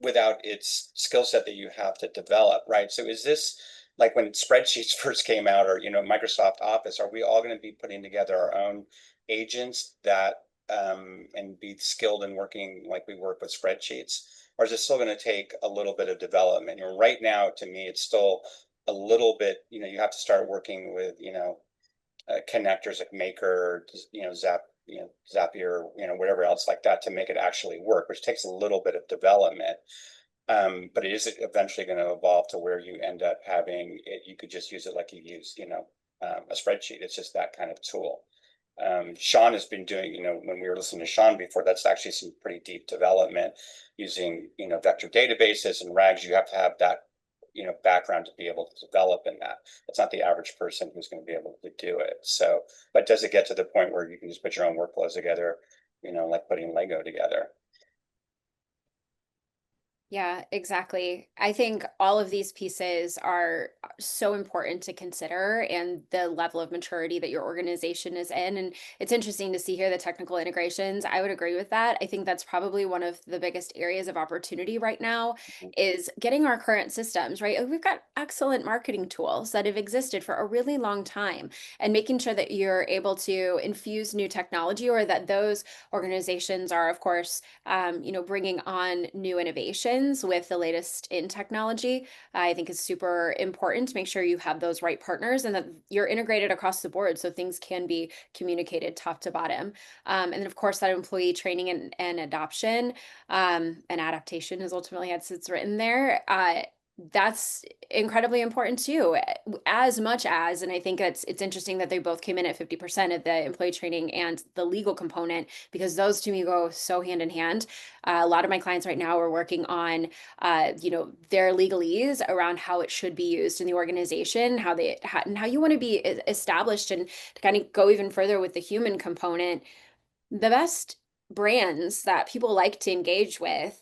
without its skill set that you have to develop, right? So is this like when spreadsheets first came out, or Microsoft Office? Are we all going to be putting together our own agents that and be skilled in working like we work with spreadsheets, or is it still going to take a little bit of development? Right now, to me, it's still a little bit. You have to start working with connectors like Maker, Zap, Zapier, whatever else like that to make it actually work, which takes a little bit of development. But it is eventually going to evolve to where you end up having it. You could just use it like you use, a spreadsheet. It's just that kind of tool. Sean has been doing, when we were listening to Sean before, that's actually some pretty deep development using, vector databases and RAGs. You have to have that, background to be able to develop in that. It's not the average person who's going to be able to do it. So, but does it get to the point where you can just put your own workflows together, like putting Lego together? Yeah, exactly. I think all of these pieces are so important to consider, and the level of maturity that your organization is in. And it's interesting to see here the technical integrations. I would agree with that. I think that's probably one of the biggest areas of opportunity right now is getting our current systems, right? We've got excellent marketing tools that have existed for a really long time, and making sure that you're able to infuse new technology, or that those organizations are, of course, bringing on new innovations with the latest in technology, I think is super important to make sure you have those right partners and that you're integrated across the board so things can be communicated top to bottom. And then, of course, that employee training and adoption and adaptation is ultimately as it's written there. That's incredibly important too, as much as, and I think it's interesting that they both came in at 50% of the employee training and the legal component, because those to me go so hand in hand. A lot of my clients right now are working on, their legalese around how it should be used in the organization, and how you want to be established, and to kind of go even further with the human component. The best brands that people like to engage with,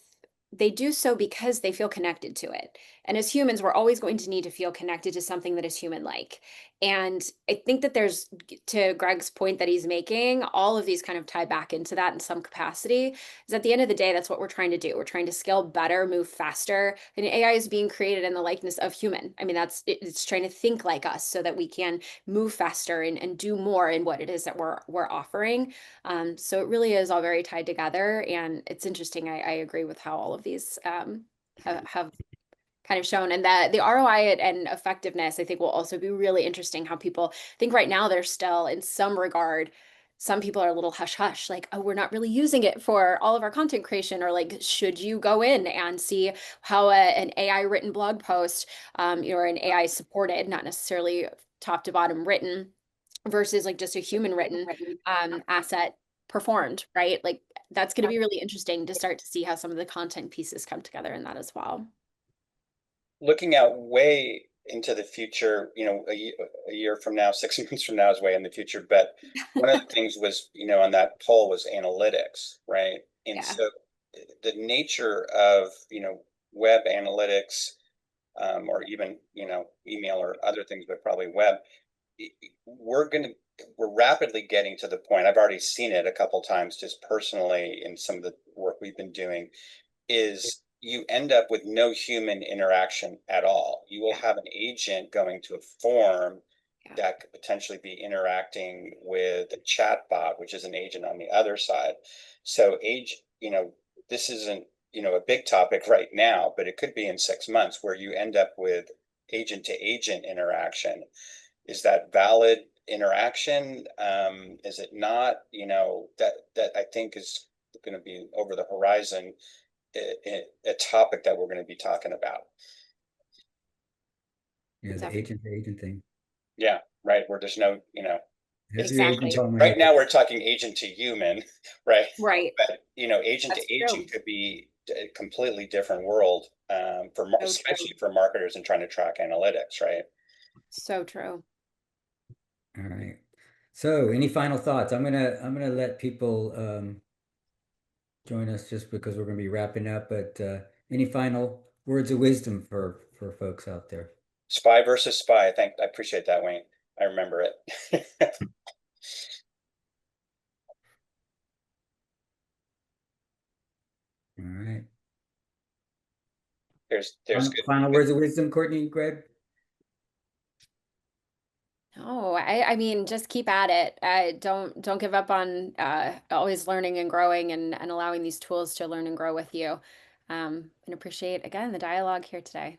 they do so because they feel connected to it. And as humans, we're always going to need to feel connected to something that is human-like. And I think that there's, to Greg's point that he's making, all of these kind of tie back into that in some capacity. Is at the end of the day, that's what we're trying to do. We're trying to scale better, move faster. And AI is being created in the likeness of human. I mean, it's trying to think like us so that we can move faster and do more in what it is that we're offering. So it really is all very tied together, and it's interesting. I agree with how all of these have kind of shown, and that the ROI and effectiveness, I think, will also be really interesting. How people think right now, they're still in some regard. Some people are a little hush hush, like, oh, we're not really using it for all of our content creation, or like, should you go in and see how an AI written blog post, or an AI supported, not necessarily top to bottom written, versus like just a human written asset performed, right? Like that's going to be really interesting to start to see how some of the content pieces come together in that as well. Looking out way into the future, a year from now, 6 months from now is way in the future. But one of the things was, on that poll was analytics, right? And Yeah. so the nature of, web analytics, or even, email or other things, but probably web, we're rapidly getting to the point. I've already seen it a couple times just personally in some of the work we've been doing, is you end up with no human interaction at all. You will have an agent going to a form that could potentially be interacting with a chat bot, which is an agent on the other side. So this isn't a big topic right now, but it could be in 6 months where you end up with agent to agent interaction. Is that valid interaction? Is it not? That I think is going to be over the horizon, a topic that we're going to be talking about. Yeah, the agent to agent thing. Yeah, right. Where there's no, Every agent Exactly. on my right now we're talking agent to human, right? Right. But agent That's to true. agent could be a completely different world, So especially true. for marketers and trying to track analytics, right? So true. All right. So, any final thoughts? I'm gonna let people join us just because we're gonna be wrapping up. But any final words of wisdom for folks out there? Spy versus spy. I appreciate that, Wayne. I remember it. All right. There's Final words of wisdom, Courtney, Greg? No, I mean, just keep at it. Don't give up on always learning and growing and allowing these tools to learn and grow with you. And appreciate again the dialogue here today.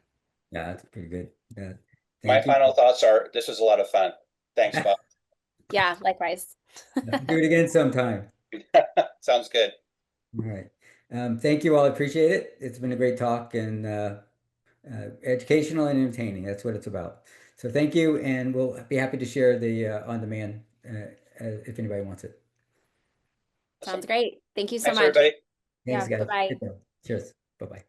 Yeah, that's pretty good. Yeah. My Thank you. final thoughts are this was a lot of fun. Thanks, Bob. Yeah, likewise. Do it again sometime. Sounds good. All right. Thank you all. I appreciate it. It's been a great talk and educational and entertaining. That's what it's about. So thank you, and we'll be happy to share the on-demand if anybody wants it. Sounds great. Thank you so Thanks, much. everybody. Yeah, Thanks, guys. bye-bye. Good job. Cheers. Bye-bye.